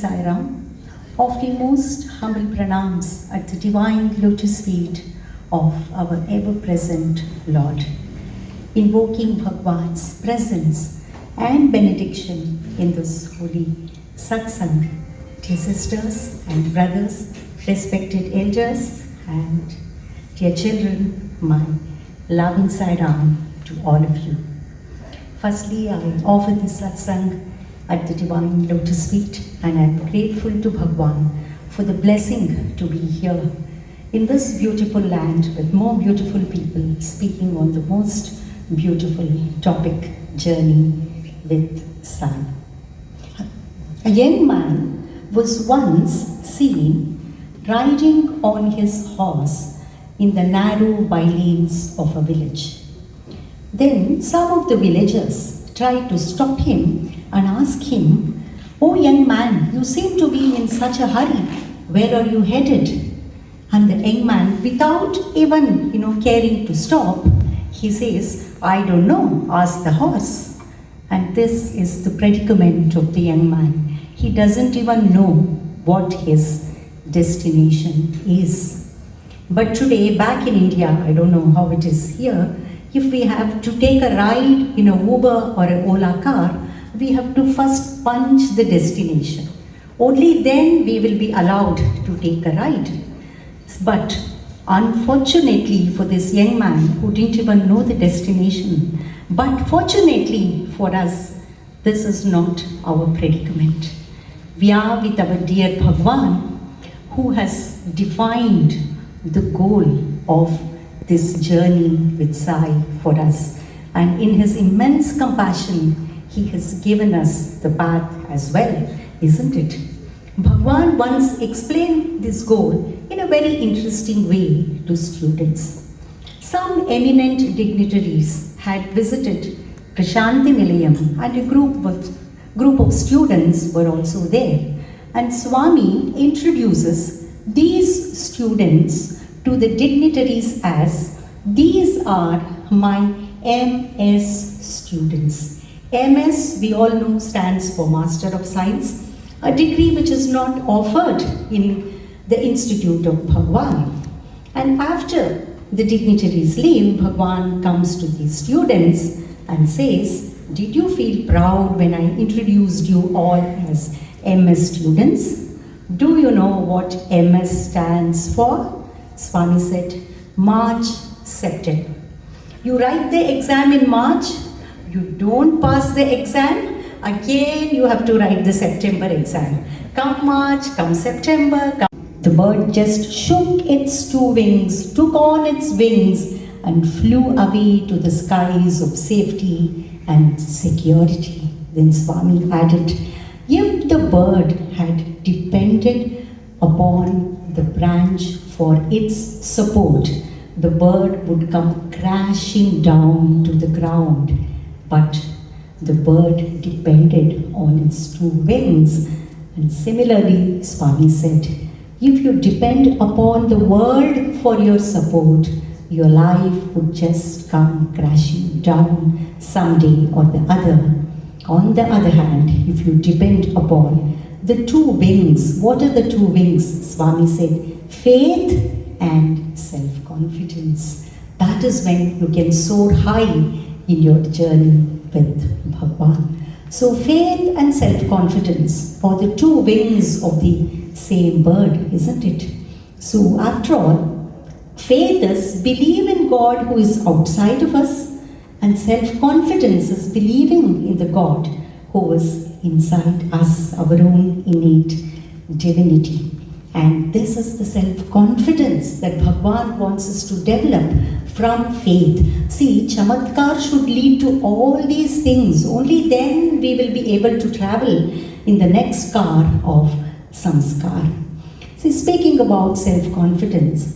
Sai Ram, offering most humble pranams at the divine lotus feet of our ever-present Lord, invoking Bhagwan's presence and benediction in this holy Satsang. Dear sisters and brothers, respected elders and dear children, my loving Sai Ram to all of you. Firstly, I offer this Satsang at the divine lotus feet, and I am grateful to Bhagwan for the blessing to be here in this beautiful land with more beautiful people speaking on the most beautiful topic, journey with Sai. A young man was once seen riding on his horse in the narrow bylanes of a village. Then some of the villagers tried to stop him and ask him, "Oh young man, you seem to be in such a hurry. Where are you headed?" And the young man, without even caring to stop, he says, "I don't know, ask the horse." And this is the predicament of the young man. He doesn't even know what his destination is. But today, back in India, I don't know how it is here, if we have to take a ride in a Uber or an Ola car, we have to first punch the destination. Only then we will be allowed to take a ride. But unfortunately for this young man who didn't even know the destination, but fortunately for us, this is not our predicament. We are with our dear Bhagwan, who has defined the goal of this journey with Sai for us. And in his immense compassion, he has given us the path as well, isn't it? Bhagwan once explained this goal in a very interesting way to students. Some eminent dignitaries had visited Prasanthi Nilayam, and a group of students were also there. And Swami introduces these students to the dignitaries as, "These are my MS students." MS, we all know, stands for Master of Science, a degree which is not offered in the Institute of Bhagwan. And after the dignitaries leave, Bhagwan comes to these students and says, "Did you feel proud when I introduced you all as MS students? Do you know what MS stands for?" Swami said, "March, September. You write the exam in March, you don't pass the exam, again you have to write the September exam. Come March, come September, come." The bird just shook its two wings, took on its wings, and flew away to the skies of safety and security. Then Swami added, "If the bird had depended upon the branch for its support, the bird would come crashing down to the ground. But the bird depended on its two wings." And similarly, Swami said, if you depend upon the world for your support, your life would just come crashing down someday or the other. On the other hand, if you depend upon the two wings, what are the two wings? Swami said, faith and self-confidence. That is when you can soar high in your journey with Bhagwan. So faith and self-confidence are the two wings of the same bird, isn't it? So after all, faith is believe in God who is outside of us, and self-confidence is believing in the God who is inside us, our own innate divinity. And this is the self-confidence that Bhagwan wants us to develop from faith. See, Chamatkar should lead to all these things. Only then we will be able to travel in the next car of Samskar. See, speaking about self-confidence,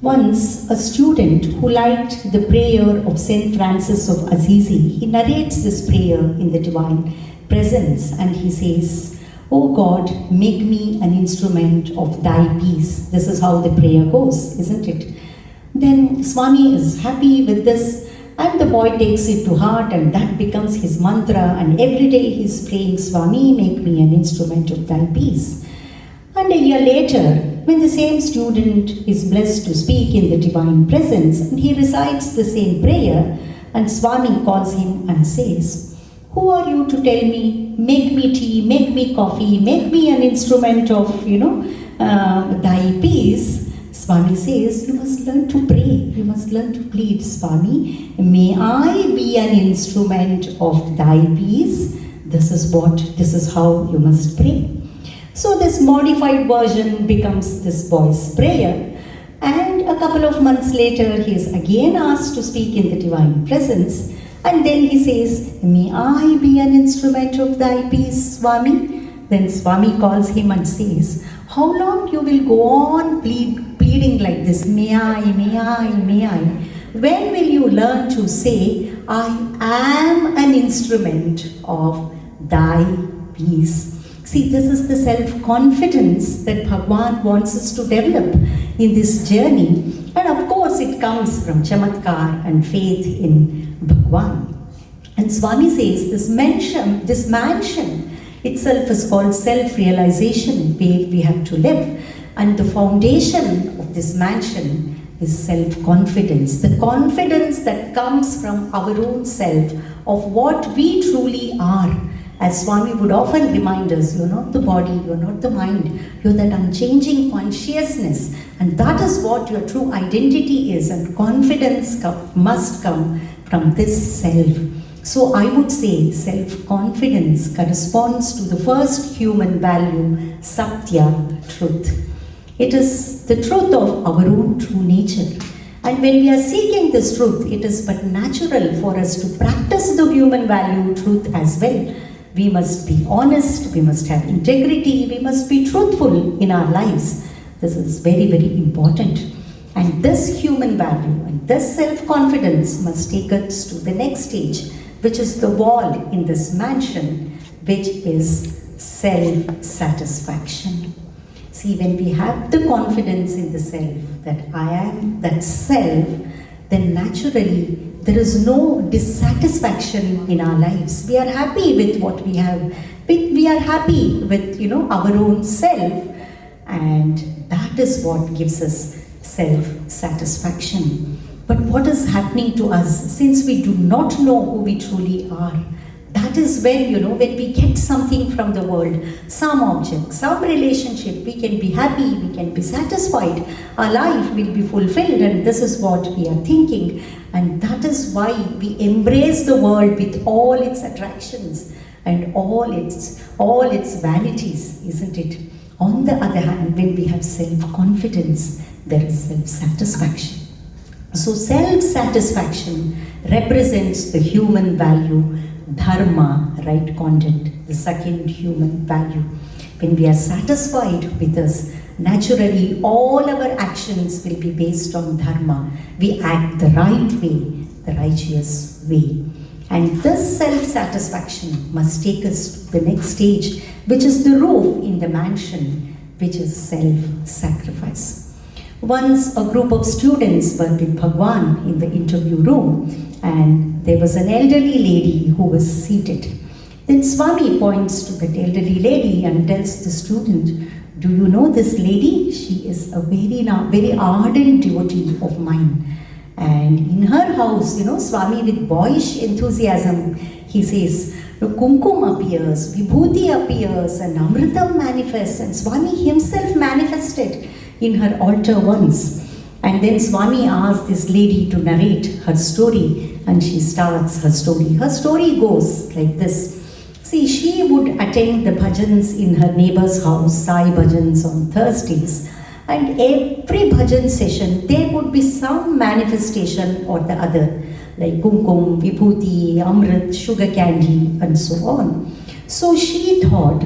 once a student who liked the prayer of Saint Francis of Assisi, he narrates this prayer in the divine presence, and he says, "O God, make me an instrument of thy peace." This is how the prayer goes, isn't it? Then Swami is happy with this and the boy takes it to heart, and that becomes his mantra, and every day he's praying, Swami, make me an instrument of thy peace. And a year later, when the same student is blessed to speak in the divine presence, and he recites the same prayer, and Swami calls him and says, who are you to tell me, make me tea, make me coffee, make me an instrument of, thy peace? Swami says, you must learn to pray, you must learn to plead, Swami, may I be an instrument of thy peace? This is how you must pray. So this modified version becomes this boy's prayer, and a couple of months later he is again asked to speak in the divine presence, and then he says, may I be an instrument of thy peace, Swami? Then Swami calls him and says, how long you will go on pleading like this, may I, may I, may I? When will you learn to say, I am an instrument of thy peace? See, this is the self-confidence that Bhagwan wants us to develop in this journey. And of course, it comes from chamatkar and faith in Bhagwan. And Swami says this mansion itself is called self-realization, where we have to live. And the foundation of this mansion is self-confidence. The confidence that comes from our own self of what we truly are. As Swami would often remind us, you're not the body, you're not the mind, you're that unchanging consciousness. And that is what your true identity is. And confidence must come from this self. So I would say self-confidence corresponds to the first human value, Sathya, truth. It is the truth of our own true nature. And when we are seeking this truth, it is but natural for us to practice the human value, truth as well. We must be honest, we must have integrity, we must be truthful in our lives. This is very, very important. And this human value and this self-confidence must take us to the next stage, which is the wall in this mansion, which is self-satisfaction. See, when we have the confidence in the self, that I am that self, then naturally there is no dissatisfaction in our lives. We are happy with what we have. We are happy with, our own self, and that is what gives us self-satisfaction. But what is happening to us, since we do not know who we truly are? That is when, when we get something from the world, some object, some relationship, we can be happy, we can be satisfied, our life will be fulfilled, and this is what we are thinking. And that is why we embrace the world with all its attractions and all its vanities, isn't it? On the other hand, when we have self-confidence, there is self-satisfaction. So self-satisfaction represents the human value, dharma, right conduct, the second human value. When we are satisfied with us, naturally all our actions will be based on dharma. We act the right way, the righteous way. And this self-satisfaction must take us to the next stage, which is the roof in the mansion, which is self-sacrifice. Once a group of students were with Bhagwan in the interview room, and there was an elderly lady who was seated. Then Swami points to that elderly lady and tells the student, do you know this lady? She is a very ardent devotee of mine. And in her house, Swami with boyish enthusiasm, he says, Kumkum appears, Vibhuti appears, and Amritam manifests, and Swami himself manifested in her altar once. And then Swami asked this lady to narrate her story, and she starts her story. Her story goes like this. See, she would attend the bhajans in her neighbor's house, Sai Bhajans on Thursdays, and every bhajan session there would be some manifestation or the other, like kumkum, vibhuti, amrit, sugar candy, and so on. So she thought,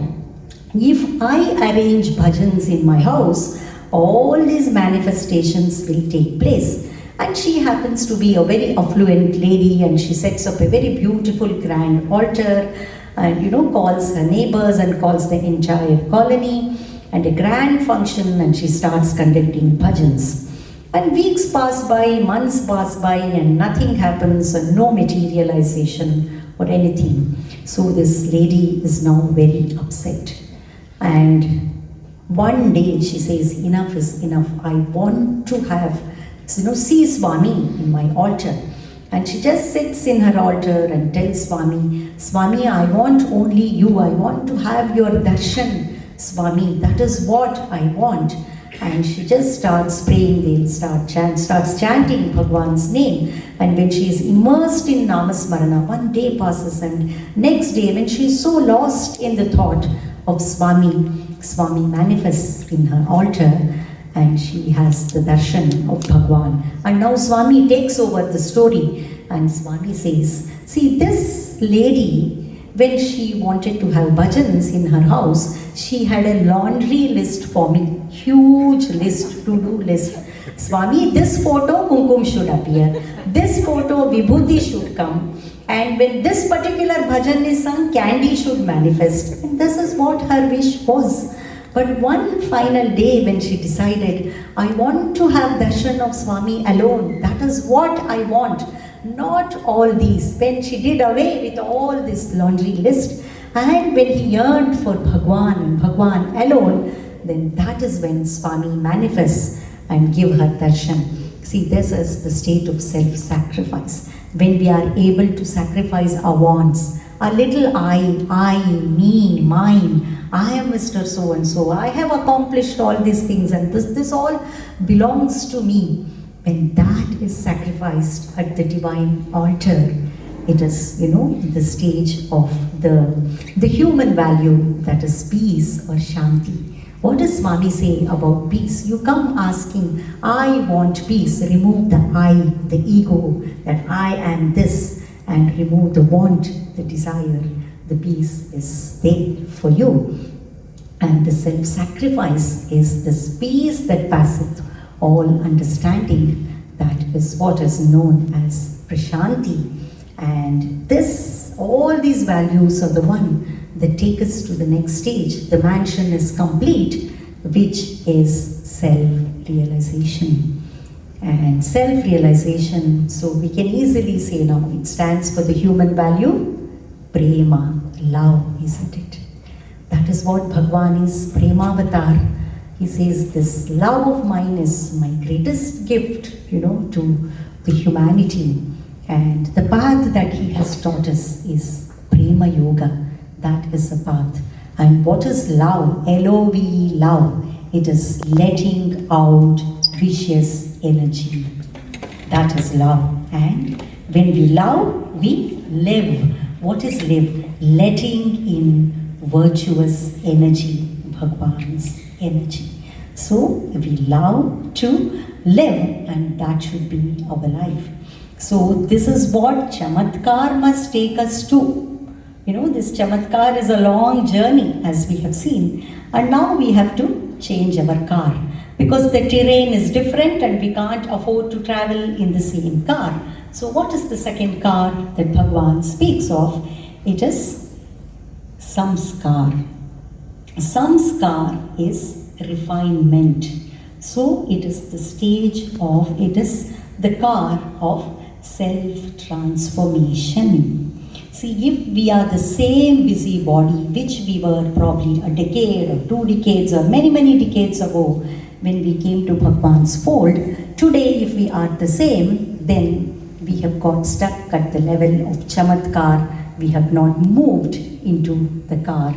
if I arrange bhajans in my house, all these manifestations will take place. And she happens to be a very affluent lady, and she sets up a very beautiful grand altar, and calls her neighbors and calls the entire colony, and a grand function, and she starts conducting bhajans. And weeks pass by, months pass by, and nothing happens, and no materialization or anything. So this lady is now very upset. And one day she says, enough is enough. I want to have, see Swami in my altar. And she just sits in her altar and tells Swami, Swami, I want only you. I want to have your darshan, Swami. That is what I want. And she just starts praying, starts chanting Bhagwan's name. And when she is immersed in Namasmarana, one day passes, and next day when she is so lost in the thought of Swami, Swami manifests in her altar, and she has the darshan of Bhagwan. And now Swami takes over the story, and Swami says, see, this lady, when she wanted to have bhajans in her house, she had a laundry list for me, huge list, to-do list. Swami, this photo kumkum should appear, this photo vibhuti should come, and when this particular bhajan is sung, candy should manifest. And this is what her wish was. But one final day when she decided, I want to have darshan of Swami alone. That is what I want, not all these. When she did away with all this laundry list, and when he yearned for Bhagwan and Bhagwan alone, then that is when Swami manifests and give her darshan. See, this is the state of self-sacrifice. When we are able to sacrifice our wants, our little I, me, mine, I am Mr. So-and-so, I have accomplished all these things, and this all belongs to me. When that is sacrificed at the divine altar, it is, the stage of the human value, that is peace or shanti. What does Swami say about peace? You come asking, I want peace. Remove the I, the ego, that I am this, and remove the want, the desire. The peace is there for you. And the self-sacrifice is this peace that passeth all understanding. That is what is known as Prasanthi. And all these values are the one that take us to the next stage. The mansion is complete, which is self-realization. And self-realization, so we can easily say now, it stands for the human value, prema, love, isn't it? That is what Bhagwan is, Premavatar. He says, this love of mine is my greatest gift, to the humanity. And the path that he has taught us is Prema Yoga. That is the path. And what is love? L-O-V-E, love. It is letting out vicious energy. That is love. And when we love, we live. What is live? Letting in virtuous energy, Bhagwan's energy. So we love to live, and that should be our life. So this is what Chamatkar must take us to. This Chamatkar is a long journey, as we have seen. And now we have to change our car, because the terrain is different and we can't afford to travel in the same car. So what is the second car that Bhagwan speaks of? It is Samskar. Samskar is refinement. So it is the stage of, it is the car of self-transformation. See, if we are the same busy body which we were probably a decade or 2 decades or many decades ago when we came to Bhagwan's fold, today if we are the same, then we have got stuck at the level of Chamatkar. We have not moved into the car,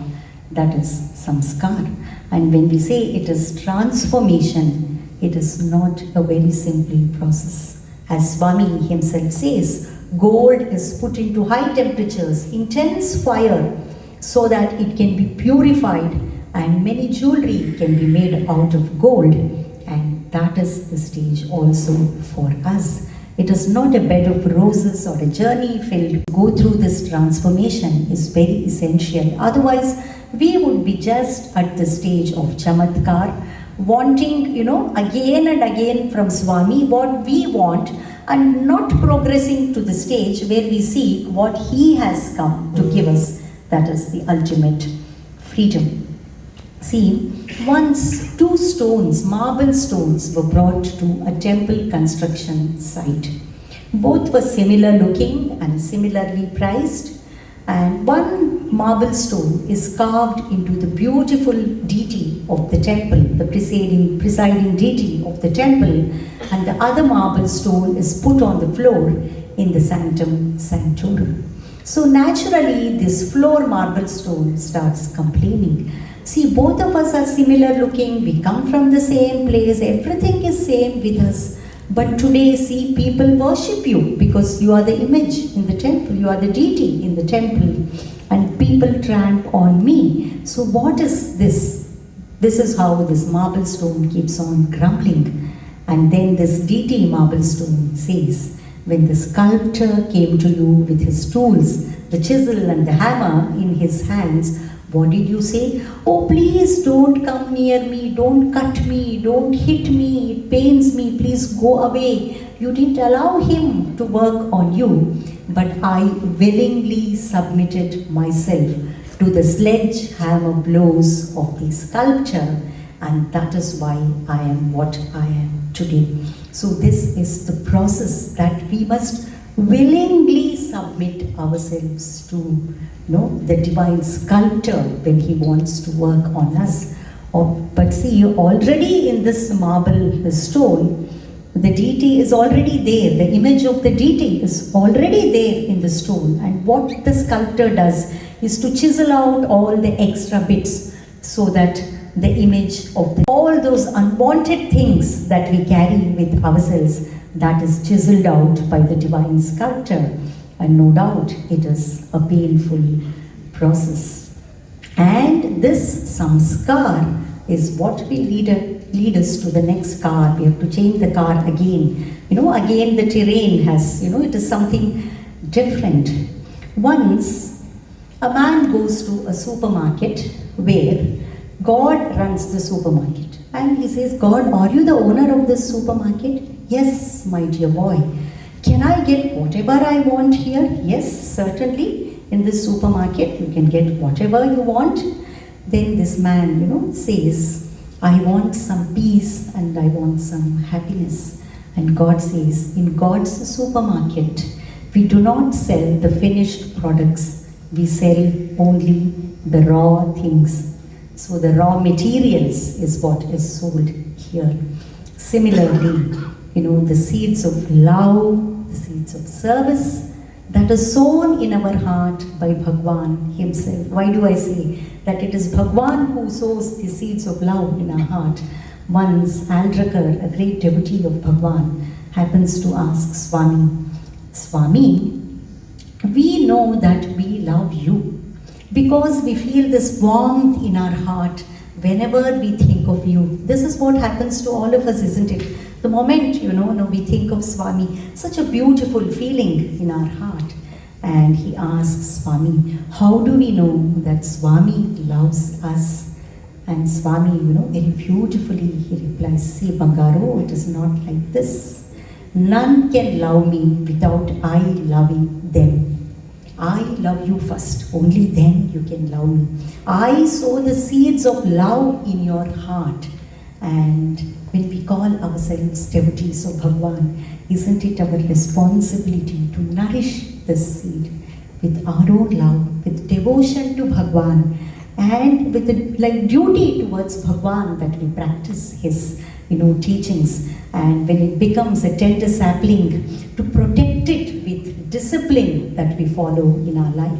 that is Samskar. And when we say it is transformation, it is not a very simple process. As Swami himself says, gold is put into high temperatures, intense fire, so that it can be purified, and many jewelry can be made out of gold. And that is the stage also for us. It is not a bed of roses or a journey filled. Go through this transformation is very essential. Otherwise, we would be just at the stage of Chamatkar, wanting, again and again from Swami what we want, and not progressing to the stage where we seek what he has come to give us. That is the ultimate freedom. See, once two stones, marble stones, were brought to a temple construction site. Both were similar looking and similarly priced, and one marble stone is carved into the beautiful deity of the temple, the presiding deity of the temple, and the other marble stone is put on the floor in the sanctum sanctorum. So naturally, this floor marble stone starts complaining. See, both of us are similar looking, we come from the same place, everything is same with us. But today, see, people worship you because you are the image in the temple, you are the deity in the temple, and people tramp on me. So what is this? This is how this marble stone keeps on grumbling. And then this deity marble stone says, when the sculptor came to you with his tools, the chisel and the hammer in his hands, what did you say? Oh, please don't come near me, don't cut me, don't hit me, it pains me, please go away. You didn't allow him to work on you, but I willingly submitted myself to the sledgehammer blows of the sculptor, and that is why I am what I am today. So this is the process that we must willingly submit ourselves to, the divine sculptor when he wants to work on us. But see, already in this marble stone, the deity is already there. The image of the deity is already there in the stone. And what the sculptor does is to chisel out all the extra bits so that the image of all those unwanted things that we carry with ourselves, that is chiseled out by the divine sculptor. And no doubt it is a painful process. And this samskar is what will lead us to the next car. We have to change the car again. Again the terrain has, it is something different. Once a man goes to a supermarket where God runs the supermarket. And he says, God, are you the owner of this supermarket? Yes, my dear boy. Can I get whatever I want here? Yes, certainly. In this supermarket, you can get whatever you want. Then this man, says, I want some peace and I want some happiness. And God says, in God's supermarket, we do not sell the finished products. We sell only the raw things. So the raw materials is what is sold here. Similarly, the seeds of love, the seeds of service that is sown in our heart by Bhagwan himself. Why do I say that it is Bhagwan who sows the seeds of love in our heart? Once Aldrakar, a great devotee of Bhagwan, happens to ask Swami, we know that we love you because we feel this warmth in our heart whenever we think of you. This is what happens to all of us, isn't it? The moment, we think of Swami, such a beautiful feeling in our heart. And he asks Swami, how do we know that Swami loves us? And Swami, very beautifully he replies, see, Bangaro, it is not like this. None can love me without I loving them. I love you first, only then you can love me. I sow the seeds of love in your heart. And when we call ourselves devotees of Bhagwan, isn't it our responsibility to nourish this seed with our own love, with devotion to Bhagwan, and with the duty towards Bhagwan that we practice his teachings. And when it becomes a tender sapling, to protect it with discipline that we follow in our life,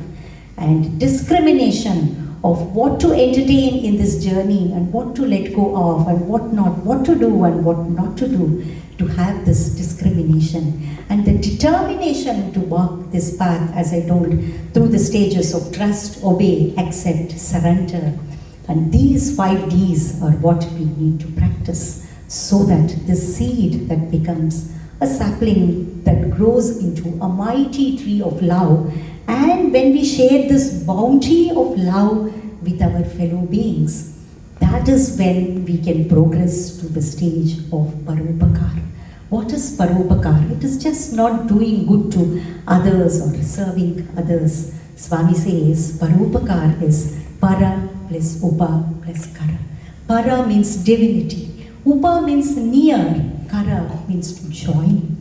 and discrimination of what to entertain in this journey and what to let go of and what not, what to do and what not to do, to have this discrimination and the determination to walk this path, as I told, through the stages of trust, obey, accept, surrender. And these 5 Ds are what we need to practice so that this seed that becomes a sapling that grows into a mighty tree of love. And when we share this bounty of love with our fellow beings, that is when we can progress to the stage of Paropakar. What is Paropakar? It is just not doing good to others or serving others. Swami says Paropakar is Para plus Upa plus Kara. Para means divinity. Upa means near. Kara means to join.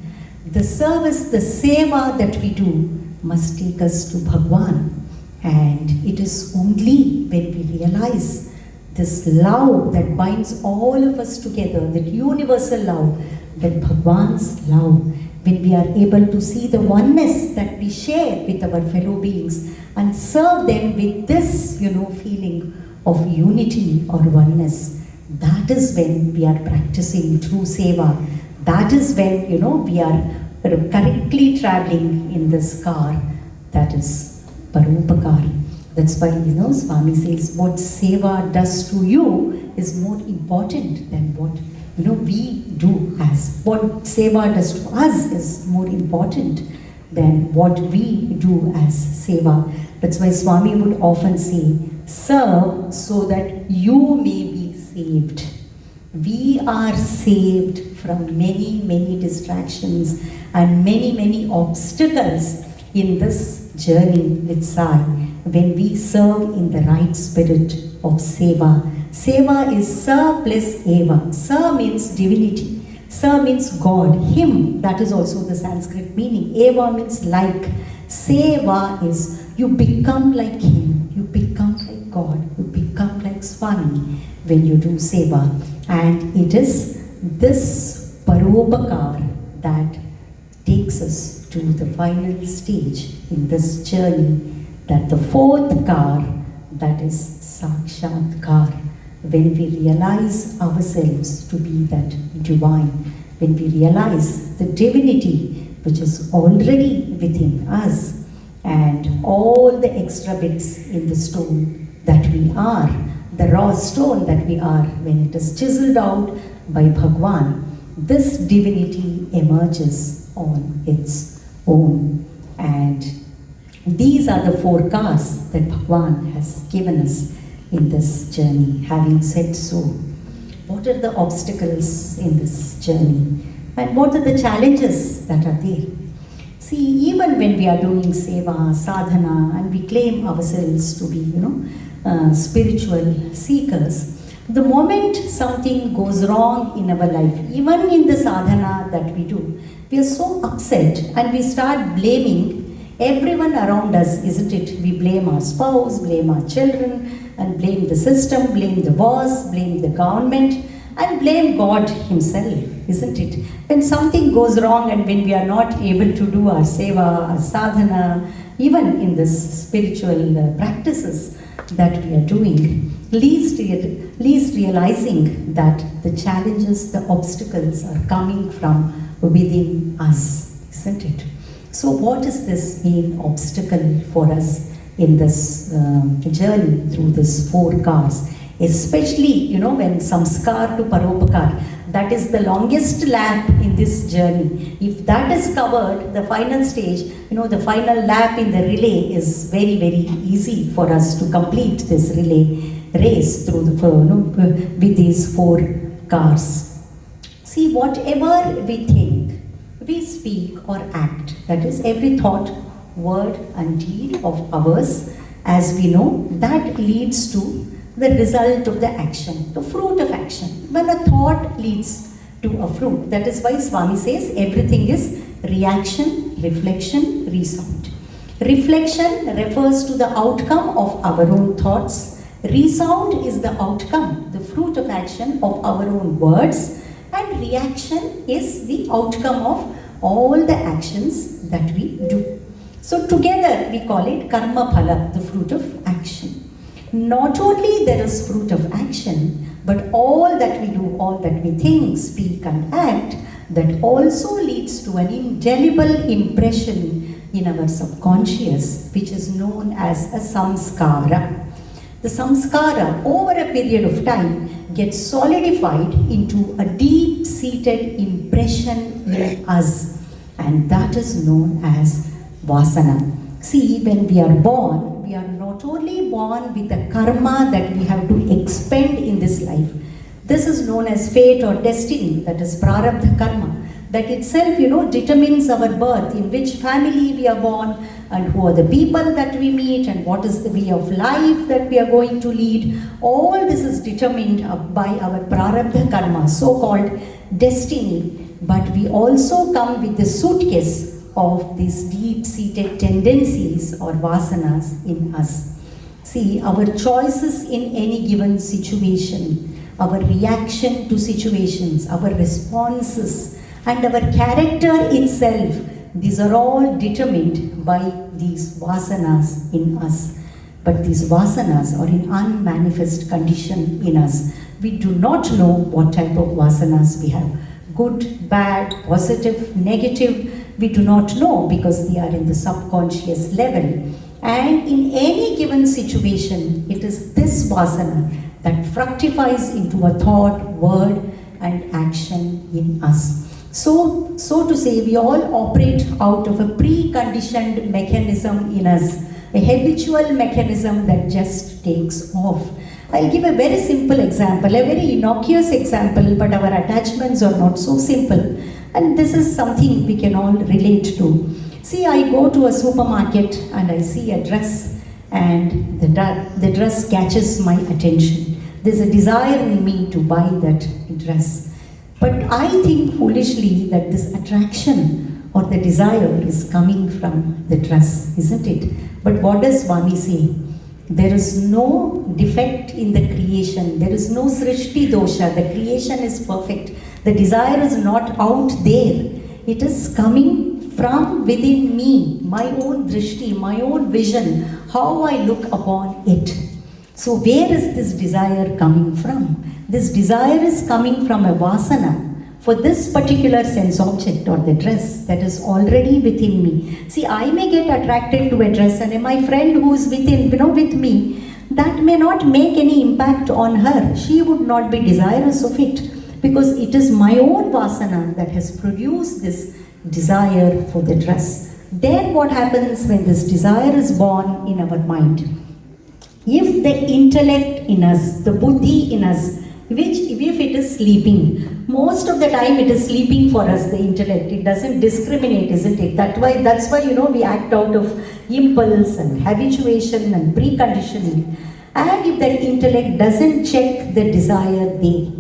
The service, the seva that we do must take us to Bhagwan. And it is only when we realize this love that binds all of us together, that universal love, that Bhagwan's love, when we are able to see the oneness that we share with our fellow beings and serve them with this, feeling of unity or oneness, that is when we are practicing true seva. That is when, we are correctly traveling in this car, that is Paropakar. That's why, Swami says what seva does to you is more important than what, we do as. What seva does to us is more important than what we do as seva. That's why Swami would often say, serve so that you may be saved. We are saved from many, many distractions and many, many obstacles in this journey with Sai when we serve in the right spirit of seva. Seva is Sa plus Eva. Sa means divinity. Sa means God, Him. That is also the Sanskrit meaning. Eva means like. Seva is you become like Him. You become like God. You become like Swami when you do seva. And it is this Parobakar that takes us to the final stage in this journey, that the fourth car, that is Sakshatkar, when we realize ourselves to be that divine, when we realize the divinity which is already within us and all the extra bits in the stone that we are, the raw stone that we are, when it is chiseled out by Bhagwan, this divinity emerges on its own. And these are the four cars that Bhagwan has given us in this journey. Having said so, what are the obstacles in this journey? And what are the challenges that are there? See, even when we are doing seva, sadhana, and we claim ourselves to be, spiritual seekers, the moment something goes wrong in our life, even in the sadhana that we do, we are so upset and we start blaming everyone around us, isn't it? We blame our spouse, blame our children, and blame the system, blame the boss, blame the government, and blame God Himself, isn't it? When something goes wrong and when we are not able to do our seva, our sadhana, even in this spiritual practices that we are doing, least realizing that the challenges, the obstacles are coming from within us, isn't it? So what is this main obstacle for us in this journey through these four cars? Especially, when samskar to paropakar, that is the longest lap in this journey. If that is covered, the final stage, the final lap in the relay is very, very easy for us to complete this relay race through with these four cars. See, whatever we think, we speak or act, that is every thought, word and deed of ours, as we know, that leads to the result of the action, the fruit of action. When a thought leads to a fruit, that is why Swami says everything is reaction, reflection, resound. Reflection refers to the outcome of our own thoughts. Resound is the outcome, the fruit of action of our own words. And reaction is the outcome of all the actions that we do. So together we call it karma phala, the fruit of action. Not only there is fruit of action, but all that we do, all that we think, speak and act, that also leads to an indelible impression in our subconscious, which is known as a samskara. The samskara, over a period of time, gets solidified into a deep-seated impression in us, and that is known as vasana. See, when we are born, we are not only born with the karma that we have to expend in this life. This is known as fate or destiny, that is prarabdha karma. That itself, determines our birth, in which family we are born, and who are the people that we meet, and what is the way of life that we are going to lead. All this is determined by our prarabdha karma, so-called destiny. But we also come with the suitcase of these deep-seated tendencies or vasanas in us. See, our choices in any given situation, our reaction to situations, our responses, and our character itself, these are all determined by these vasanas in us. But these vasanas are in unmanifest condition in us. We do not know what type of vasanas we have. Good, bad, positive, negative, we do not know because they are in the subconscious level. And in any given situation, it is this vasana that fructifies into a thought, word, and action in us. So to say, we all operate out of a preconditioned mechanism in us, a habitual mechanism that just takes off. I'll give a very simple example, a very innocuous example, but our attachments are not so simple. And this is something we can all relate to. See, I go to a supermarket and I see a dress, and the dress catches my attention. There's a desire in me to buy that dress. But I think foolishly that this attraction or the desire is coming from the dress, isn't it? But what does Swami say? There is no defect in the creation. There is no srishti dosha. The creation is perfect. The desire is not out there. It is coming from within me, my own drishti, my own vision, how I look upon it. So where is this desire coming from? This desire is coming from a vasana for this particular sense object or the dress that is already within me. See, I may get attracted to a dress, and my friend who is with me, that may not make any impact on her. She would not be desirous of it because it is my own vasana that has produced this desire for the dress. Then what happens when this desire is born in our mind? If the intellect in us, the buddhi in us, if it is sleeping, most of the time it is sleeping for us, the intellect. It doesn't discriminate, isn't it? That's why we act out of impulse and habituation and preconditioning. And if that intellect doesn't check the desire there,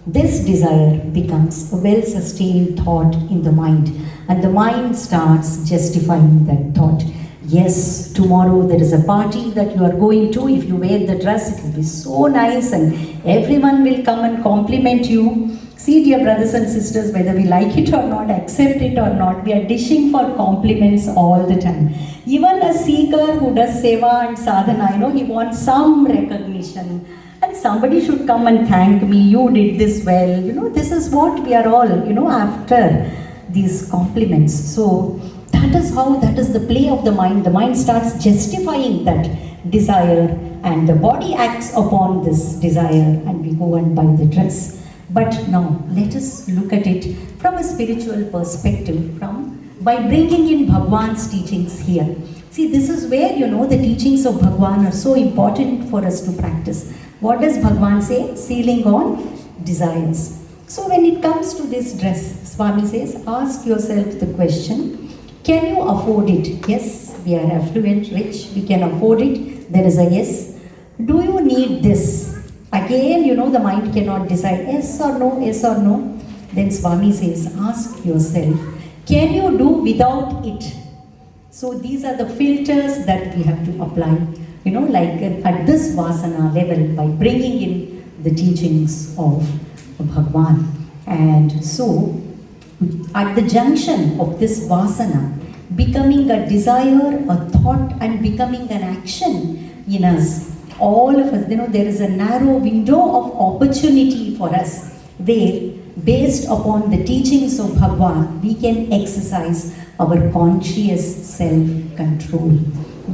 this desire becomes a well-sustained thought in the mind. And the mind starts justifying that thought. Yes, tomorrow there is a party that you are going to. If you wear the dress, it will be so nice and everyone will come and compliment you. See, dear brothers and sisters, whether we like it or not, accept it or not, we are dishing for compliments all the time. Even a seeker who does seva and sadhana, he wants some recognition. And somebody should come and thank me, you did this well. This is what we are all, after these compliments. So that is the play of the mind. The mind starts justifying that desire and the body acts upon this desire and we go and buy the dress. But now let us look at it from a spiritual perspective by bringing in Bhagwan's teachings here. See, this is where the teachings of Bhagwan are so important for us to practice. What does Bhagwan say? Sealing on desires. So when it comes to this dress, Swami says, ask yourself the question, can you afford it? Yes, we are affluent, rich, we can afford it. There is a yes. Do you need this? Again, the mind cannot decide yes or no, yes or no. Then Swami says, ask yourself, can you do without it? So these are the filters that we have to apply, like at this vasana level by bringing in the teachings of Bhagwan. And so, at the junction of this vasana, becoming a desire, a thought, and becoming an action in us, all of us, there is a narrow window of opportunity for us where, based upon the teachings of Bhagwan, we can exercise our conscious self-control.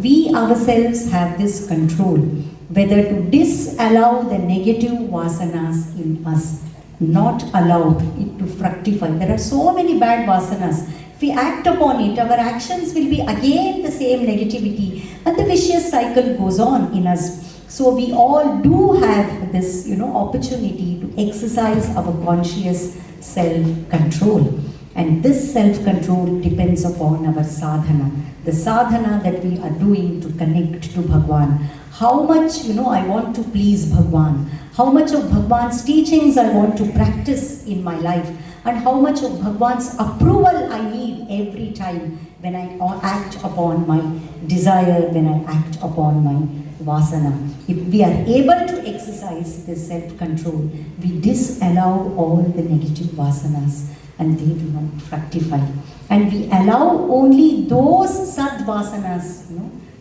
We ourselves have this control, whether to disallow the negative vasanas in us, not allow it to fructify. There are so many bad vasanas. If we act upon it, our actions will be again the same negativity and the vicious cycle goes on in us. So we all do have this, opportunity to exercise our conscious self-control. And this self-control depends upon our sadhana, the sadhana that we are doing to connect to Bhagwan. How much, I want to please Bhagwan, how much of Bhagwan's teachings I want to practice in my life, and how much of Bhagwan's approval I need every time when I act upon my desire, when I act upon my vasana. If we are able to exercise this self-control, we disallow all the negative vasanas and they do not fructify. And we allow only those sad-vasanas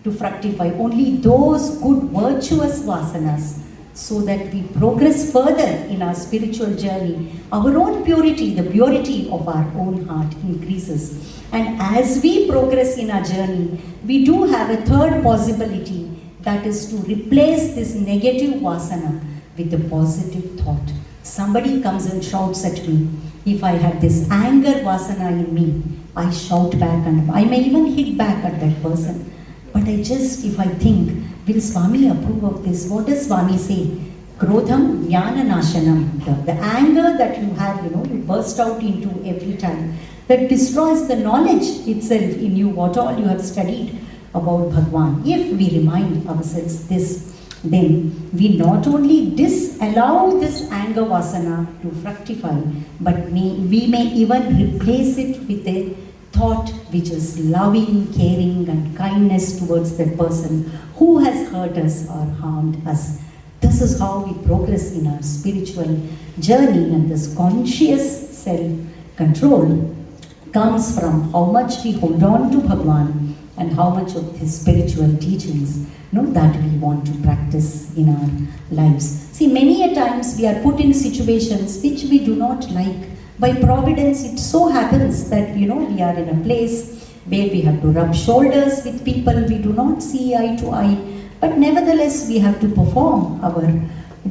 to fructify, only those good virtuous vasanas, so that we progress further in our spiritual journey. Our own purity, the purity of our own heart increases. And as we progress in our journey, we do have a third possibility, that is to replace this negative vasana with a positive thought. Somebody comes and shouts at me. If I have this anger vasana in me, I shout back and I may even hit back at that person. But if I think, will Swami approve of this? What does Swami say? Krodham jnana nashanam. The anger that you have, you burst out into every time, that destroys the knowledge itself in you, what all you have studied about Bhagwan. If we remind ourselves this, then we not only disallow this anger vasana to fructify, but we may even replace it with a thought which is loving, caring and kindness towards that person who has hurt us or harmed us. This is how we progress in our spiritual journey, and this conscious self-control comes from how much we hold on to Bhagwan and how much of his spiritual teachings that we want to practice in our lives. See, many a times we are put in situations which we do not like. By providence, it so happens that we are in a place where we have to rub shoulders with people we do not see eye to eye, but nevertheless we have to perform our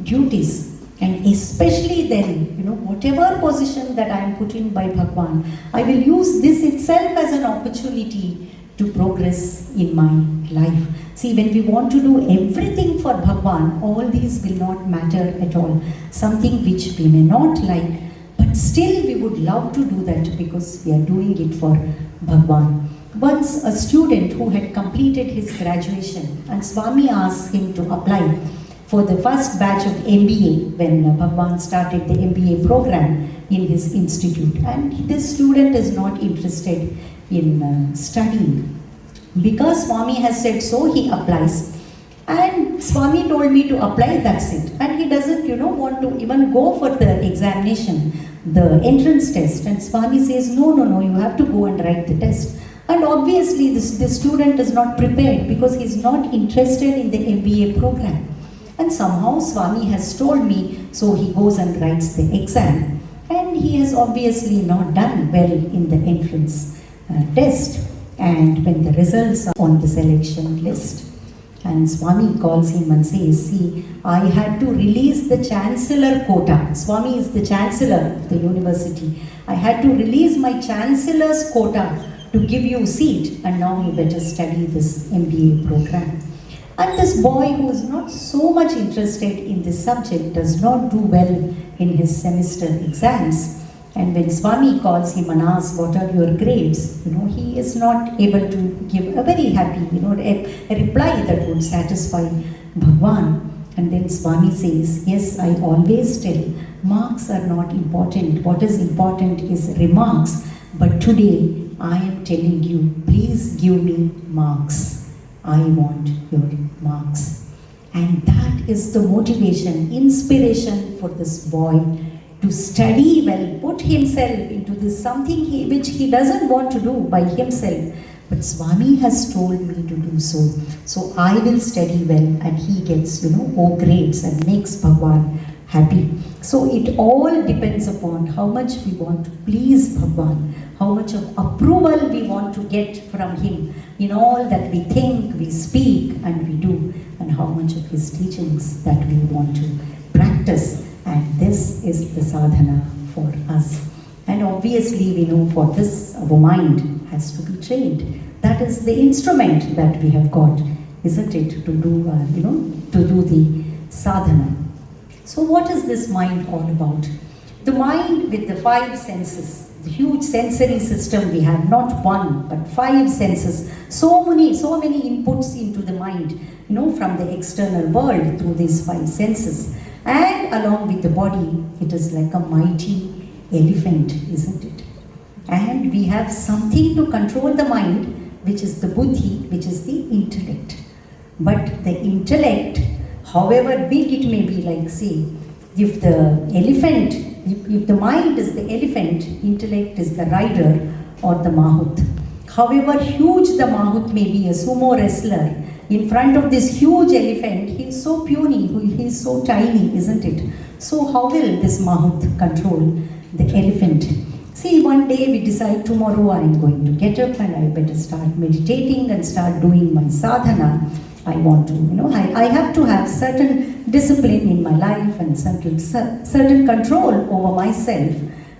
duties. And especially then, whatever position that I am put in by Bhagwan, I will use this itself as an opportunity to progress in my life. See, when we want to do everything for Bhagwan, all these will not matter at all. Something which we may not like, but still we would love to do that because we are doing it for Bhagwan. Once a student who had completed his graduation, and Swami asked him to apply for the first batch of MBA when Bhagwan started the MBA program in his institute, and this student is not interested in studying. Because Swami has said so, he applies. And Swami told me to apply, that's it. And he doesn't, want to even go for the examination, the entrance test. And Swami says, no, you have to go and write the test. And obviously the student is not prepared because he is not interested in the MBA program. And somehow Swami has told me, so he goes and writes the exam. And he has obviously not done well in the entrance test. And when the results are on the selection list, and Swami calls him and says, see, I had to release the chancellor quota. Swami is the chancellor of the university. I had to release my chancellor's quota to give you a seat, and now you better study this MBA program. And this boy who is not so much interested in this subject does not do well in his semester exams. And when Swami calls him and asks, what are your grades? He is not able to give a very happy, a reply that would satisfy Bhagwan. And then Swami says, yes, I always tell, marks are not important. What is important is remarks. But today, I am telling you, please give me marks. I want your marks. And that is the motivation, inspiration for this boy to study well, put himself into this something which he doesn't want to do by himself. But Swami has told me to do so. So I will study well, and he gets, O grades and makes Bhagwan happy. So it all depends upon how much we want to please Bhagwan, how much of approval we want to get from him in all that we think, we speak and we do, and how much of his teachings that we want to practice. And this is the sadhana for us. And obviously we know for this our mind has to be trained. That is the instrument that we have got, isn't it, to do, to do the sadhana. So what is this mind all about? The mind with the five senses, the huge sensory system we have, not one, but 5 senses. So many inputs into the mind, from the external world through these 5 senses. And along with the body, it is like a mighty elephant, isn't it? And we have something to control the mind, which is the buddhi, which is the intellect. But the intellect, however big it may be, like say, if the mind is the elephant, intellect is the rider or the mahut. However huge the mahut may be, a sumo wrestler, in front of this huge elephant, he is so puny, he is so tiny, isn't it? So how will this mahut control the elephant? See, one day we decide tomorrow I am going to get up and I better start meditating and start doing my sadhana. I want to, I have to have certain discipline in my life and certain control over myself.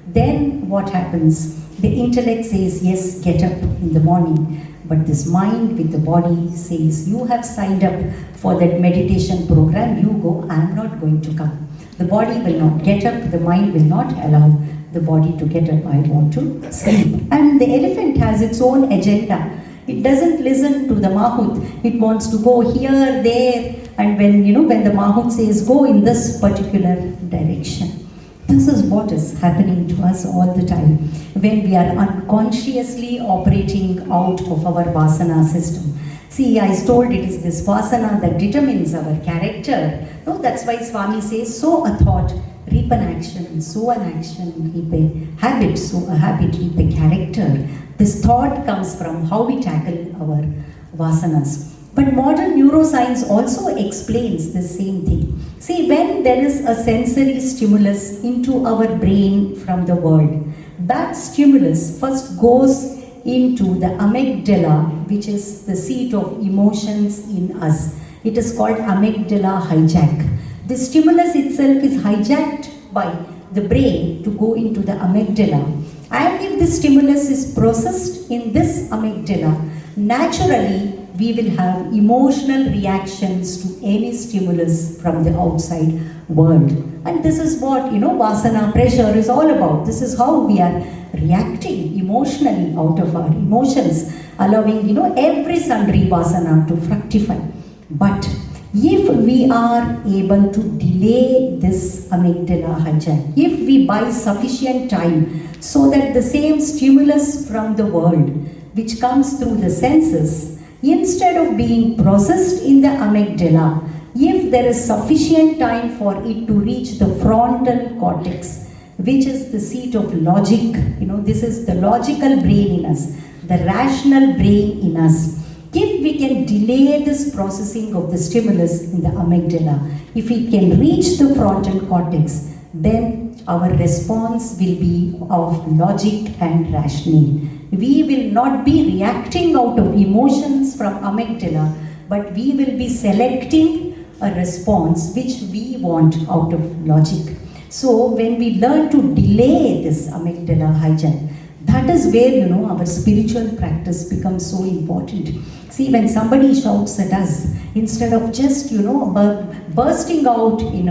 Then what happens? The intellect says, yes, get up in the morning. But this mind with the body says, you have signed up for that meditation program, you go, I am not going to come. The body will not get up, the mind will not allow the body to get up, I want to sleep. And the elephant has its own agenda. It doesn't listen to the mahut. It wants to go here, there, and when the mahut says go in this particular direction. This is what is happening to us all the time when we are unconsciously operating out of our vasana system. See, I told it is this vasana that determines our character. No, that's why Swami says, sow a thought, reap an action, sow an action, reap a habit, sow a habit, reap a character. This thought comes from how we tackle our vasanas. But modern neuroscience also explains the same thing. See, when there is a sensory stimulus into our brain from the world, that stimulus first goes into the amygdala, which is the seat of emotions in us. It is called amygdala hijack. The stimulus itself is hijacked by the brain to go into the amygdala. And if the stimulus is processed in this amygdala, naturally we will have emotional reactions to any stimulus from the outside world. And this is what, vasana pressure is all about. This is how we are reacting emotionally out of our emotions, allowing, every sundry vasana to fructify. But if we are able to delay this amygdala hijack, if we buy sufficient time so that the same stimulus from the world, which comes through the senses, instead of being processed in the amygdala, if there is sufficient time for it to reach the frontal cortex, which is the seat of logic, this is the logical brain in us, the rational brain in us. If we can delay this processing of the stimulus in the amygdala, if it can reach the frontal cortex, then our response will be of logic and rationale. We will not be reacting out of emotions from amygdala, but we will be selecting a response which we want out of logic. So when we learn to delay this amygdala hijack, that is where our spiritual practice becomes so important. See, when somebody shouts at us, instead of just bursting out in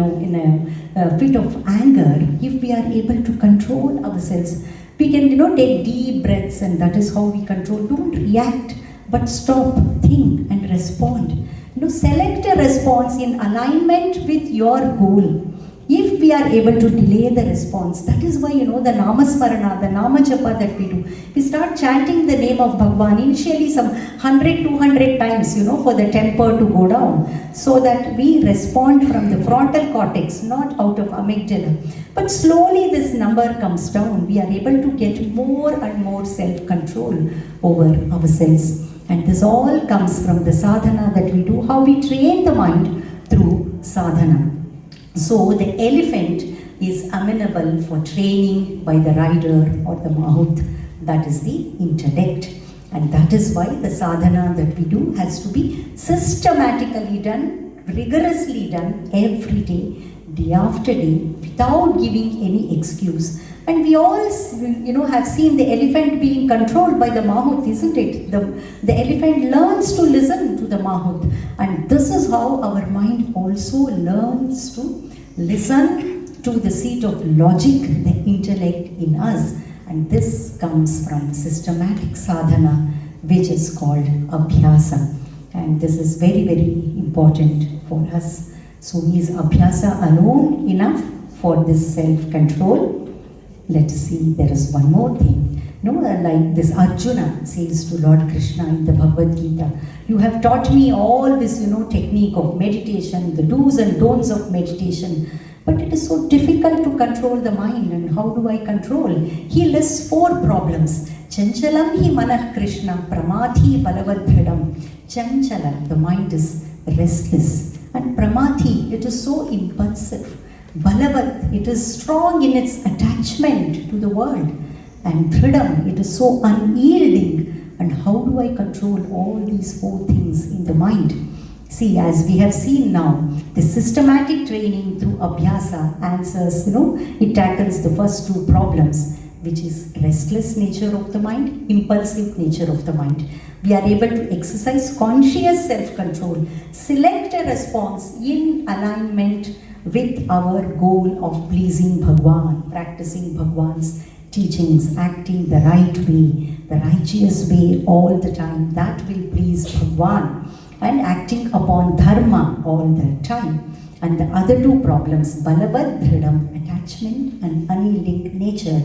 a fit of anger, if we are able to control ourselves, we can take deep breaths, and that is how we control. Don't react, but stop, think and respond. Select a response in alignment with your goal. If we are able to delay the response, that is why, the Namasmarana, the Nama Japa that we do, we start chanting the name of Bhagwan, initially some 100, 200 times, for the temper to go down, so that we respond from the frontal cortex, not out of amygdala. But slowly this number comes down. We are able to get more and more self-control over ourselves. And this all comes from the sadhana that we do, how we train the mind through sadhana. So the elephant is amenable for training by the rider or the mahut, that is the intellect. And that is why the sadhana that we do has to be systematically done, rigorously done every day, day after day, without giving any excuse. And we all, have seen the elephant being controlled by the mahut, isn't it? The elephant learns to listen to the mahut. And this is how our mind also learns to listen to the seat of logic, the intellect in us. And this comes from systematic sadhana, which is called abhyasa. And this is very, very important for us. So is abhyasa alone enough for this self-control? Let us see, there is one more thing. Like this Arjuna says to Lord Krishna in the Bhagavad Gita, you have taught me all this, technique of meditation, the do's and don'ts of meditation, but it is so difficult to control the mind, and how do I control? He lists 4 problems. Chanchalam hi manah Krishna, pramathi balavadhridam. Chanchala, the mind is restless, and pramathi, it is so impulsive. Balavat, it is strong in its attachment to the world. And dhridam, it is so unyielding. And how do I control all these 4 things in the mind? See, as we have seen now, the systematic training through abhyasa answers, it tackles the first 2 problems, which is restless nature of the mind, impulsive nature of the mind. We are able to exercise conscious self-control, select a response in alignment with our goal of pleasing Bhagwan, practicing Bhagwan's teachings, acting the right way, the righteous way all the time, that will please Bhagwan, and acting upon dharma all the time. And the other 2 problems, balavad dhridam, attachment and unyielding nature,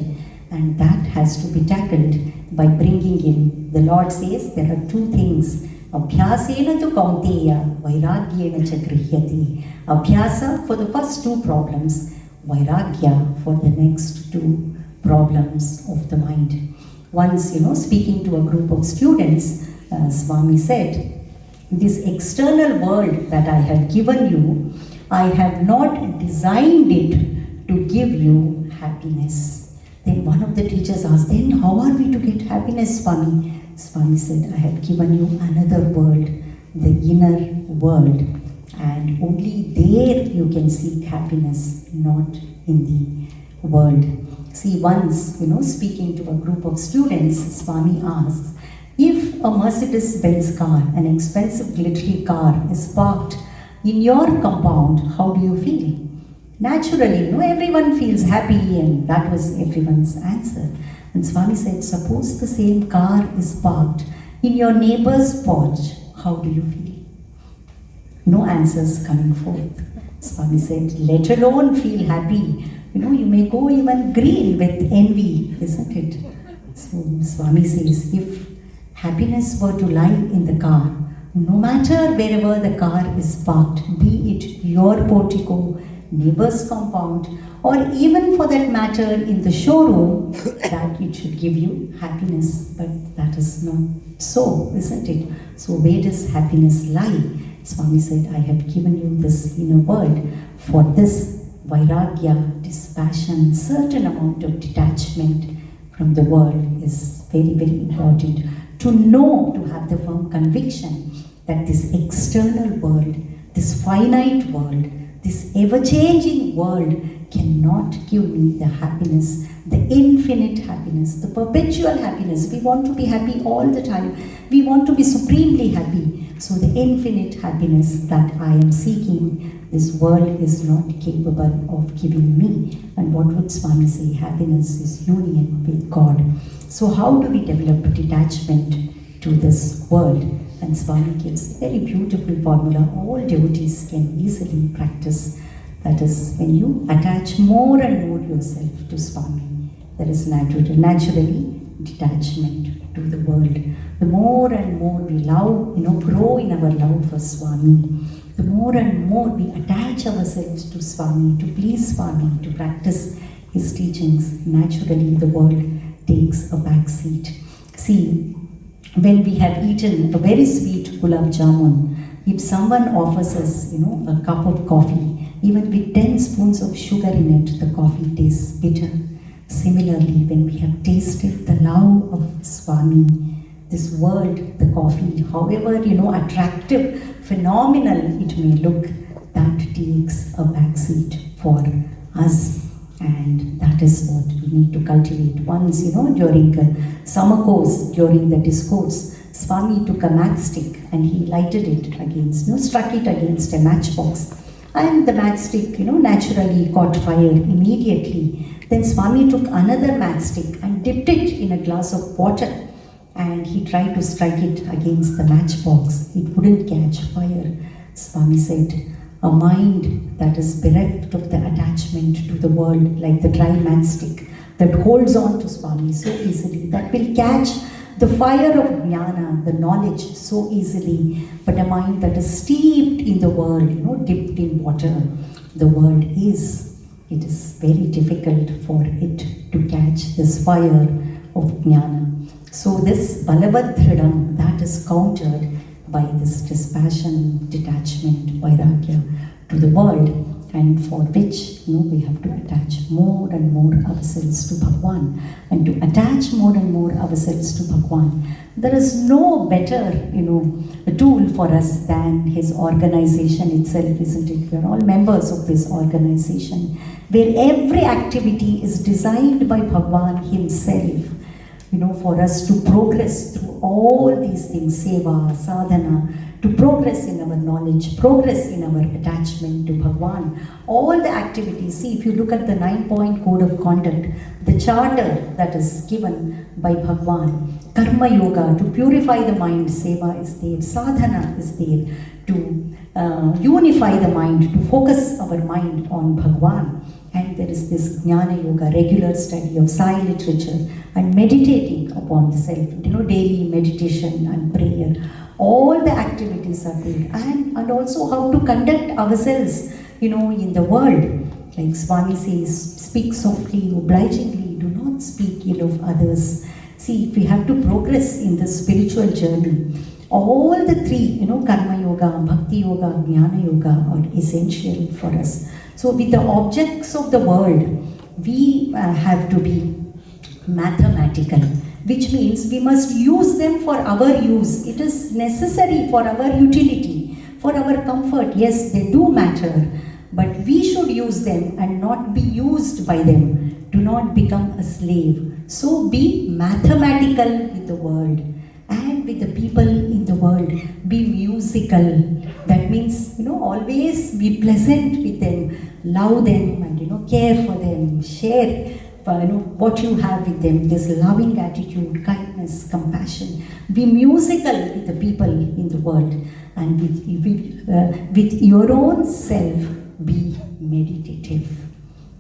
and that has to be tackled by bringing in, the Lord says there are 2 things, abhyasena tu kaunteya, vairagyena cha grihyati. Abhyasa for the first 2 problems, vairagya for the next 2 problems of the mind. Once, speaking to a group of students, Swami said, this external world that I have given you, I have not designed it to give you happiness. Then one of the teachers asked, then how are we to get happiness, Swami? Swami said, I have given you another world, the inner world, and only there you can seek happiness, not in the world. See, once, speaking to a group of students, Swami asks, if a Mercedes-Benz car, an expensive glittery car, is parked in your compound, how do you feel? Naturally, everyone feels happy, and that was everyone's answer. And Swami said, suppose the same car is parked in your neighbor's porch, how do you feel? No answers coming forth. Swami said, let alone feel happy. You may go even green with envy, isn't it? So Swami says, if happiness were to lie in the car, no matter wherever the car is parked, be it your portico, neighbor's compound, or even for that matter in the showroom, that it should give you happiness. But that is not so, isn't it? So where does happiness lie? Swami said, I have given you this inner world. For this, vairagya, dispassion, certain amount of detachment from the world is very, very important. To know, to have the firm conviction that this external world, this finite world, this ever-changing world cannot give me the happiness, the infinite happiness, the perpetual happiness. We want to be happy all the time. We want to be supremely happy. So the infinite happiness that I am seeking, this world is not capable of giving me. And what would Swami say? Happiness is union with God. So how do we develop detachment to this world? And Swami gives a very beautiful formula all devotees can easily practice. That is, when you attach more and more yourself to Swami, there is naturally detachment to the world. The more and more we love, grow in our love for Swami, the more and more we attach ourselves to Swami, to please Swami, to practice his teachings, naturally the world takes a back seat. See, when we have eaten a very sweet gulab jamun, if someone offers us, a cup of coffee, even with 10 spoons of sugar in it, the coffee tastes bitter. Similarly, when we have tasted the love of Swami, this world, the coffee, however, attractive, phenomenal it may look, that takes a backseat for us. And that is what we need to cultivate. Once, during a summer course, during the discourse, Swami took a matchstick and he lighted it against, struck it against a matchbox. And the matchstick, naturally caught fire immediately. Then Swami took another matchstick and dipped it in a glass of water, and he tried to strike it against the matchbox. It wouldn't catch fire. Swami said, a mind that is bereft of the attachment to the world, like the dry matchstick that holds on to Swami so easily, that will catch the fire of jnana, the knowledge, so easily. But a mind that is steeped in the world, dipped in water, the world it is very difficult for it to catch this fire of jnana. So this Balavadhridam, that is countered by this dispassion, detachment, vairagya to the world, and for which we have to attach more and more ourselves to Bhagwan. And to attach more and more ourselves to Bhagwan, there is no better a tool for us than his organization itself, isn't it? We are all members of this organization, where every activity is designed by Bhagwan himself, for us to progress through all these things, seva, sadhana, to progress in our knowledge, progress in our attachment to Bhagwan. All the activities, see, if you look at the 9-point code of conduct, the charter that is given by Bhagwan, karma yoga, to purify the mind, seva is there, sadhana is there, to unify the mind, to focus our mind on Bhagwan. And there is this Jnana Yoga, regular study of Sai literature and meditating upon the self, daily meditation and prayer. All the activities are there. And also how to conduct ourselves, in the world. Like Swami says, speak softly, obligingly, do not speak ill of others. See, if we have to progress in the spiritual journey, all the three, Karma Yoga, Bhakti Yoga, Jnana Yoga are essential for us. So with the objects of the world, we have to be mathematical, which means we must use them for our use. It is necessary for our utility, for our comfort. Yes, they do matter, but we should use them and not be used by them. Do not become a slave. So be mathematical with the world and with the people in the world. Be musical. That means, always be pleasant with them, love them, and care for them, share what you have with them, this loving attitude, kindness, compassion. Be musical with the people in the world, and with your own self, be meditative,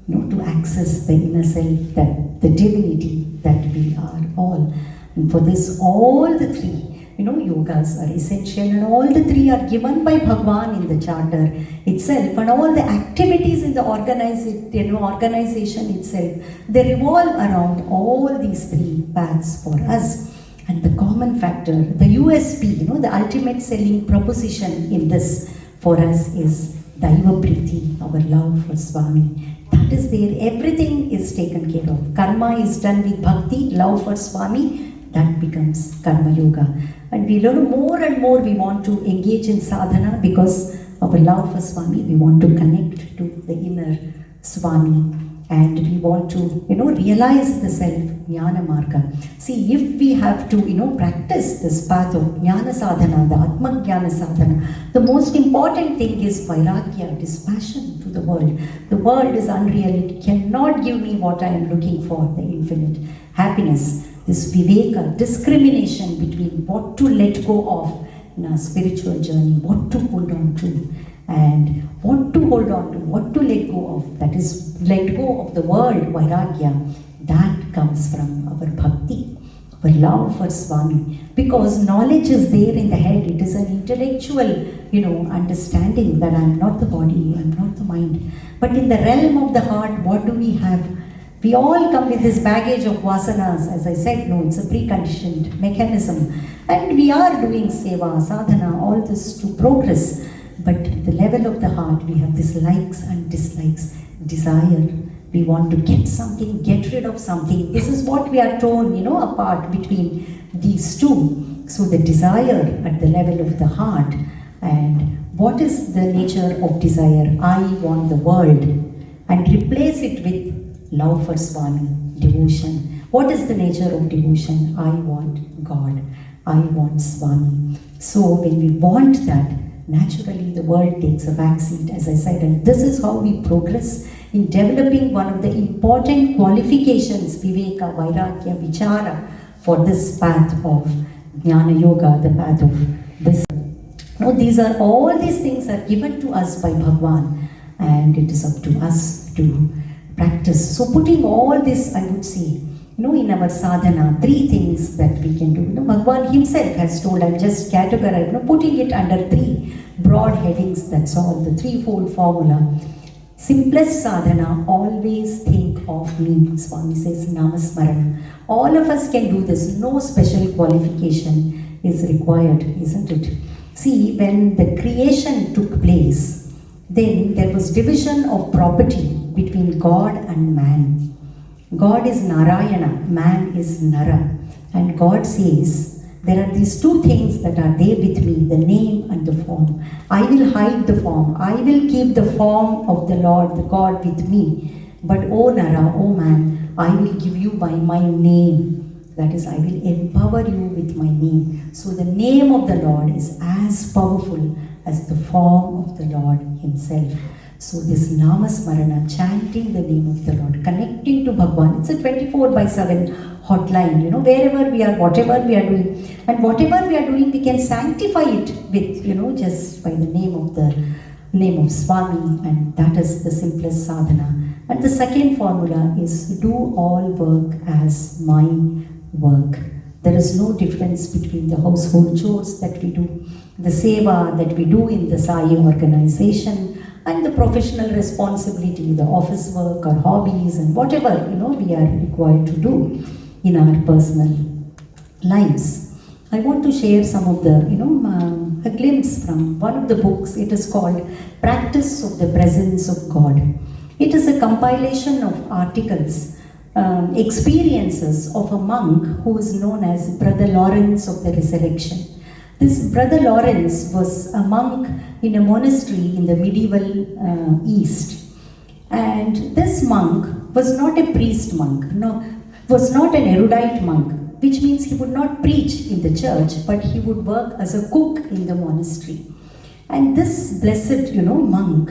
to access the inner self, that the divinity that we are all. And for this, all the three yogas are essential, and all the three are given by Bhagwan in the charter itself, and all the activities in the organization itself, they revolve around all these three paths for us. And the common factor, the USP, the ultimate selling proposition in this for us is Daiva Priti, our love for Swami. That is there, everything is taken care of. Karma is done with bhakti, love for Swami, that becomes Karma Yoga. And we learn more and more, we want to engage in sadhana because of our love for Swami. We want to connect to the inner Swami, and we want to, realize the self, Jnana Marga. See, if we have to, practice this path of Jnana Sadhana, the Atma Jnana Sadhana, the most important thing is vairagya, dispassion to the world. The world is unreal. It cannot give me what I am looking for, the infinite happiness. This viveka, discrimination between what to let go of in our spiritual journey, what to hold on to, and what to hold on to, what to let go of. That is, let go of the world, vairagya. That comes from our bhakti, our love for Swami. Because knowledge is there in the head. It is an intellectual, understanding that I am not the body, I am not the mind. But in the realm of the heart, what do we have? We all come with this baggage of vasanas. As I said, it's a preconditioned mechanism. And we are doing seva, sadhana, all this to progress. But at the level of the heart, we have these likes and dislikes, desire. We want to get something, get rid of something. This is what we are torn, apart between these two. So the desire at the level of the heart. And what is the nature of desire? I want the world. And replace it with love for Swami, devotion. What is the nature of devotion? I want God. I want Swami. So when we want that, naturally the world takes a back seat, as I said, and this is how we progress in developing one of the important qualifications, Viveka, Vairagya, Vichara, for this path of Jnana Yoga, the path of wisdom. Now, all these things are given to us by Bhagwan, and it is up to us to practice. So putting all this, I would say, in our sadhana, 3 things that we can do. Bhagwan himself has told, I'm just categorizing, putting it under 3 broad headings, that's all, the threefold formula. Simplest sadhana, always think of me. Swami says, Namasmarana. All of us can do this, no special qualification is required, isn't it? See, when the creation took place, then there was division of property between God and man. God is Narayana, man is Nara. And God says, there are these 2 things that are there with me, the name and the form. I will hide the form. I will keep the form of the Lord, the God with me. But O Nara, O man, I will give you by my name. That is, I will empower you with my name. So the name of the Lord is as powerful as the form of the Lord himself. So this Namasmarana, chanting the name of the Lord, connecting to Bhagwan, it's a 24/7 hotline, wherever we are, whatever we are doing. And whatever we are doing, we can sanctify it with, just by the name of Swami, and that is the simplest sadhana. And the second formula is do all work as my work. There is no difference between the household chores that we do, the seva that we do in the Sai organization, and the professional responsibility, the office work or hobbies and whatever, we are required to do in our personal lives. I want to share some of the, a glimpse from one of the books. It is called Practice of the Presence of God. It is a compilation of articles, experiences of a monk who is known as Brother Lawrence of the Resurrection. This Brother Lawrence was a monk in a monastery in the medieval East. And this monk was not a priest monk, was not an erudite monk, which means he would not preach in the church, but he would work as a cook in the monastery. And this blessed, monk,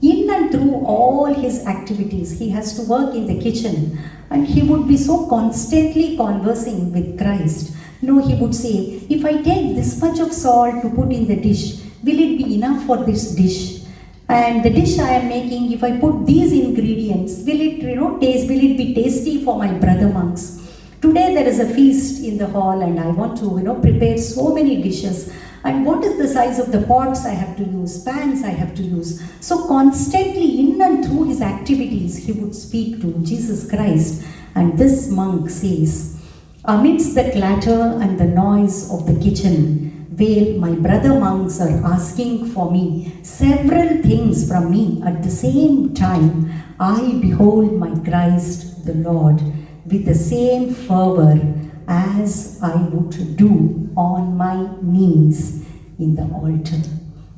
in and through all his activities, he has to work in the kitchen, and he would be so constantly conversing with Christ. He would say, if I take this much of salt to put in the dish, will it be enough for this dish? And the dish I am making, if I put these ingredients, will it, will it be tasty for my brother monks? Today there is a feast in the hall, and I want to, prepare so many dishes. And what is the size of the pots I have to use, pans I have to use? So constantly in and through his activities, he would speak to Jesus Christ. And this monk says, amidst the clatter and the noise of the kitchen, where my brother monks are asking for me several things from me at the same time, I behold my Christ the Lord with the same fervor as I would do on my knees in the altar.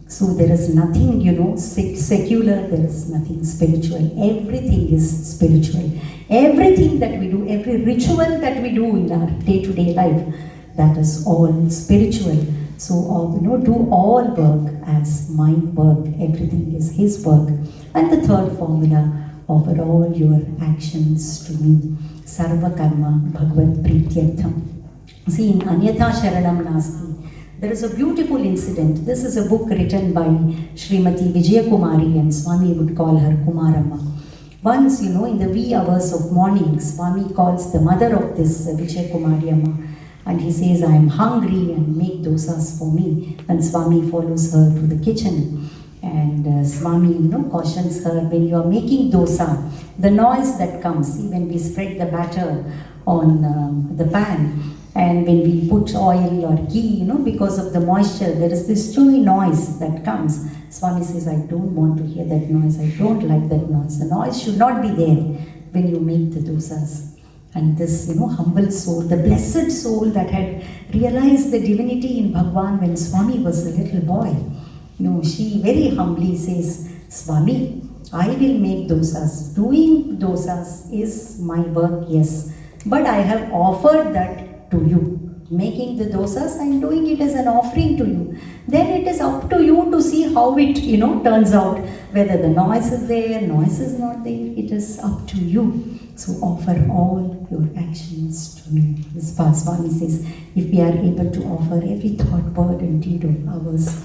So there is nothing, secular, there is nothing spiritual. Everything is spiritual. Everything that we do, every ritual that we do in our day-to-day life, that is all spiritual. So, do all work as my work. Everything is his work. And the third formula, offer all your actions to me. Sarva karma bhagavad prityartham. See, in Anyatha Sharanam Nasti, there is a beautiful incident. This is a book written by Srimati Vijaya Kumari, and Swami would call her Kumaramma. Once, in the wee hours of morning, Swami calls the mother of this Vijaya Kumari Amma, and he says, I am hungry and make dosas for me. And Swami follows her to the kitchen. And Swami, cautions her, when you are making dosa, the noise that comes, see, when we spread the batter on the pan, and when we put oil or ghee, because of the moisture, there is this chewy noise that comes. Swami says, I don't want to hear that noise. I don't like that noise. The noise should not be there when you make the dosas. And this, humble soul, the blessed soul that had realized the divinity in Bhagwan when Swami was a little boy, she very humbly says, Swami, I will make dosas. Doing dosas is my work, yes. But I have offered that to you. making the dosas, I'm doing it as an offering to you. Then it is up to you to see how it, turns out. Whether the noise is there, noise is not there, it is up to you. So offer all your actions to me. This Swami says, if we are able to offer every thought, word and deed of ours,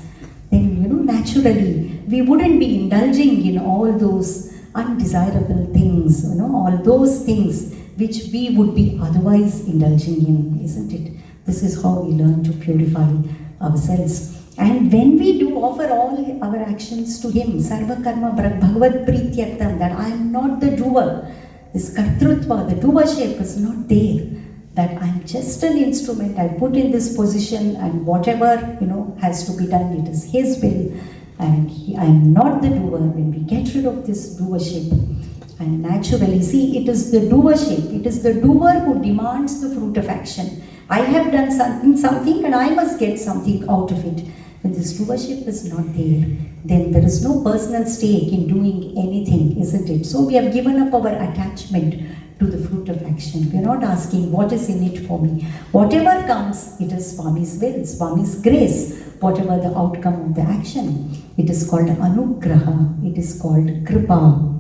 then, naturally, we wouldn't be indulging in all those undesirable things, all those things which we would be otherwise indulging in, isn't it? This is how we learn to purify ourselves. And when we do offer all our actions to Him, Sarva Karma Bhagavad Prityaktam, that I am not the doer, this Kartrutva, the doership is not there, that I am just an instrument, I put in this position and whatever, has to be done, it is His will, and I am not the doer. When we get rid of this doership, and naturally, see, it is the doership, it is the doer who demands the fruit of action. I have done something and I must get something out of it. When this doership is not there, then there is no personal stake in doing anything, isn't it? So we have given up our attachment to the fruit of action. We are not asking what is in it for me. Whatever comes, it is Swami's will, Swami's grace, whatever the outcome of the action. It is called anugraha, it is called kripa.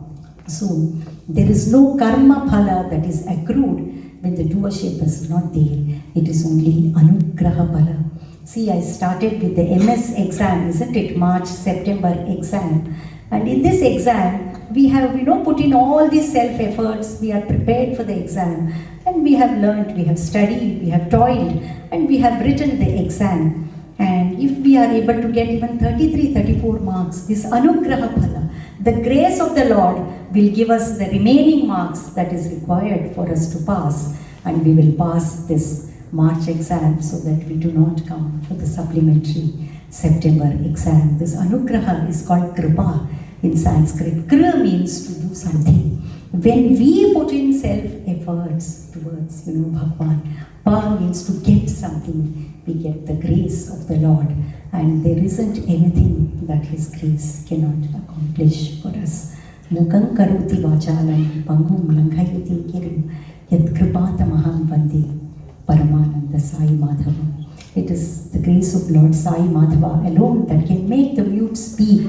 So there is no karma phala that is accrued when the doership is not there. It is only anugraha phala. See, I started with the MS exam, isn't it? March, September exam. And in this exam, we have, put in all these self-efforts. We are prepared for the exam. And we have learned, we have studied, we have toiled, and we have written the exam. And if we are able to get even 33, 34 marks, this anugraha phala, the grace of the Lord will give us the remaining marks that is required for us to pass. And we will pass this March exam so that we do not come for the supplementary September exam. This anugraha is called kripa in Sanskrit. Kra means to do something. When we put in self-efforts towards, Bhagwan, pa means to get something. We get the grace of the Lord, and there isn't anything that His grace cannot accomplish for us. Mukam karoti vachalam pangum langhayati kirim yat kripatamaham vande Paramananda Sai Madhava. It is the grace of Lord Sai Madhava alone that can make the mute speak,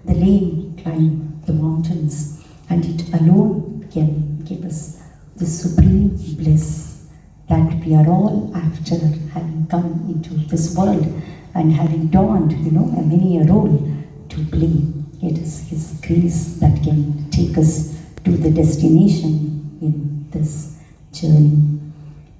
the lame climb the mountains, and it alone can give us the supreme bliss that we are all after, having come into this world and having donned, many a role to play. It is His grace that can take us to the destination in this journey.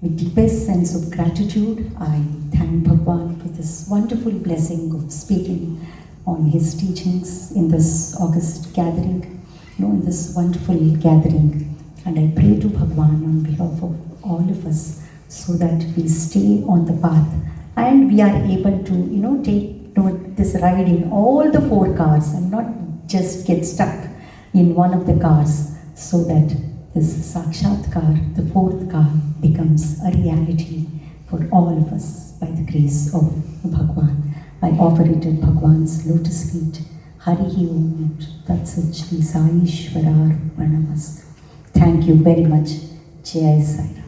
With deepest sense of gratitude, I thank Bhagwan for this wonderful blessing of speaking on his teachings in this August gathering, in this wonderful gathering. And I pray to Bhagwan on behalf of all of us so that we stay on the path and we are able to, take this ride in all the 4 cars and not just get stuck in one of the cars, so that this Sakshatkar, the 4th car, becomes a reality for all of us by the grace of Bhagwan. I offer it at Bhagwan's lotus feet. Harihi Om Tat Sat Shri Sai Ishwarar Pranamastu. Thank you very much. Jai Sai.